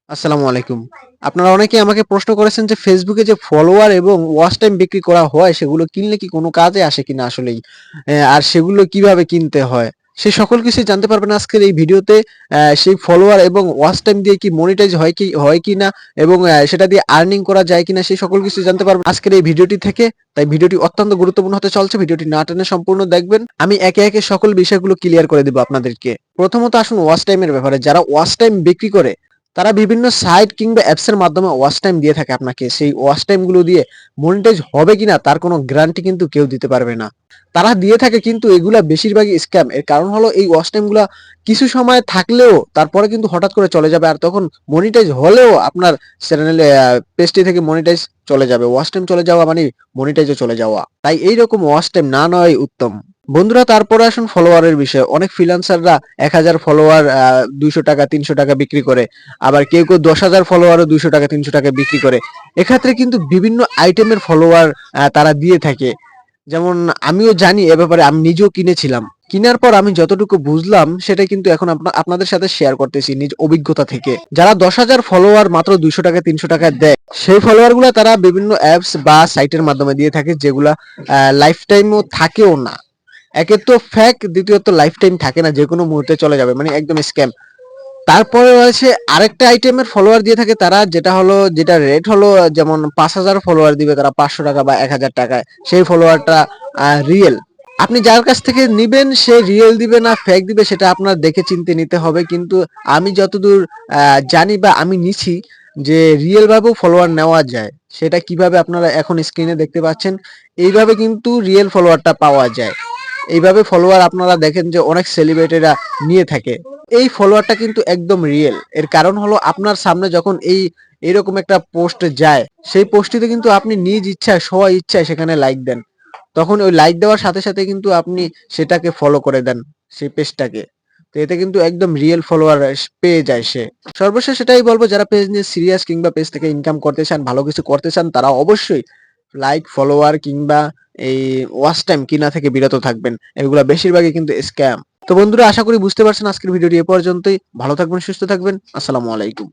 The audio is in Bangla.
আসসালামু আলাইকুম। আপনারা অনেকেই আমাকে প্রশ্ন করেছেন যে ফেসবুকে যে ফলোয়ার এবং ওয়াচ টাইম বিক্রি করা হয় সেগুলো কিনলে কি কোনো কাজে আসে কিনা আসলেই? আর সেগুলো কিভাবে কিনতে হয়? সে সকল কিছুই জানতে পারবেন আজকের এই ভিডিওতে। সেই ফলোয়ার এবং ওয়াচ টাইম দিয়ে কি মনিটাইজ হয় কিনা এবং সেটা দিয়ে আর্নিং করা যায় কিনা সেই সকল কিছু জানতে পারবেন আজকের এই ভিডিওটি থেকে। তাই ভিডিওটি অত্যন্ত গুরুত্বপূর্ণ হতে চলছে। ভিডিওটি না টেনে সম্পূর্ণ দেখবেন। আমি একে, একে সকল বিষয়গুলো ক্লিয়ার করে দিব আপনাদেরকে। প্রথমত আসুন ওয়াচ টাইমের ব্যাপারে। যারা ওয়াচ টাইম বিক্রি করে তারা বিভিন্ন সাইট কিংবা অ্যাপস এর মাধ্যমে ওয়াচ টাইম দিয়ে থাকে আপনাকে। সেই ওয়াচ টাইম গুলো দিয়ে মনিটাইজ হবে কিনা তার কোনো গ্যারান্টি কিন্তু কেউ দিতে পারবে না। তারা দিয়ে থাকে কিন্তু এগুলা বেশিরভাগই স্ক্যাম। এর কারণ হলো এই ওয়াচ টাইম গুলা কিছু সময় থাকলেও তারপরে কিন্তু হঠাৎ করে চলে যাবে। আর তখন মনিটাইজ হলেও আপনার চ্যানেলে পেজটি থেকে মনিটাইজ চলে যাবে। ওয়াচ টাইম চলে যাওয়া মানে মনিটাইজও চলে যাওয়া। তাই এইরকম ওয়াচ টাইম না নেওয়াই উত্তম। বন্ধুরা, তারপরে আসুন ফলোয়ারের বিষয়ে। অনেক ফ্রিল্যান্সাররা ১,০০০ ফলোয়ার ৳২০০ ৳৩০০ বিক্রি করে। আবার কেউ ১০,০০০ ফলোয়ারও ৳২০০ ৳৩০০ বিক্রি করে। এক্ষেত্রে কিন্তু বিভিন্ন আইটেমের ফলোয়ার তারা দিয়ে থাকে। যেমন আমিও জানি এ ব্যাপারে, আমি নিজেও কিনেছিলাম। কিনার পর আমি যতটুকু বুঝলাম সেটা কিন্তু এখন আপনাদের সাথে শেয়ার করতেছি নিজ অভিজ্ঞতা থেকে। যারা ১০,০০০ ফলোয়ার মাত্র ৳২০০ ৳৩০০ দেয়, সেই ফলোয়ার গুলা তারা বিভিন্ন অ্যাপস বা সাইটের মাধ্যমে দিয়ে থাকে যেগুলা লাইফ টাইমও থাকেও না। একে তো ফেক, দ্বিতীয়ত লাইফ টাইম থাকে না, যেকোনো মুহূর্তে চলে যাবে, মানে একদম স্ক্যাম। তারপরে রয়েছে আরেকটা আইটেমের ফলোয়ার দিয়ে থাকে তারা, যেটা রেট হলো যেমন ৫,০০০ ফলোয়ার দিবে তারা ৳৫০০ বা ৳১,০০০। সেই ফলোয়ারটা রিয়েল। আপনি যার কাছ থেকে নিবেন সে রিয়েল দিবে না ফেক দিবে সেটা আপনার দেখে চিনতে নিতে হবে। কিন্তু আমি যতদূর জানি বা আমি নিছি যে রিয়েল ভাবেও ফলোয়ার নেওয়া যায়। সেটা কিভাবে আপনারা এখন স্ক্রিনে দেখতে পাচ্ছেন। এইভাবে কিন্তু রিয়েল ফলোয়ারটা পাওয়া যায়। এইভাবে ফলোয়ার আপনারা দেখেন যে অনেক সেলিব্রিটিরা নিয়ে থাকে। এই ফলোয়ারটা কিন্তু একদম রিয়েল। এর কারণ হলো আপনার সামনে যখন এরকম একটা পোস্ট যায়, সেই পোস্টটিতে কিন্তু আপনি নিজ ইচ্ছায় ইচ্ছায় সেখানে লাইক দেন। তখন ওই লাইক দেওয়ার সাথে, সাথে কিন্তু আপনি সেটাকে ফলো করে দেন, সেই পেজটাকে। তো এতে কিন্তু একদম রিয়েল ফলোয়ার পেয়ে যায় সে। সর্বশেষ এটাই বলব, যারা পেজ নিয়ে সিরিয়াস কিংবা পেজ থেকে ইনকাম করতে চান, ভালো কিছু করতে চান, তারা অবশ্যই লাইক, ফলোয়ার কিংবা এই ওয়াচ টাইম কিনা থেকে বিরত থাকবেন। এগুলা বেশিরভাগই কিন্তু স্ক্যাম। তো বন্ধুরা, আশা করি বুঝতে পারছেন আজকের ভিডিওটি এ পর্যন্তই। ভালো থাকবেন, সুস্থ থাকবেন। আসসালামু আলাইকুম।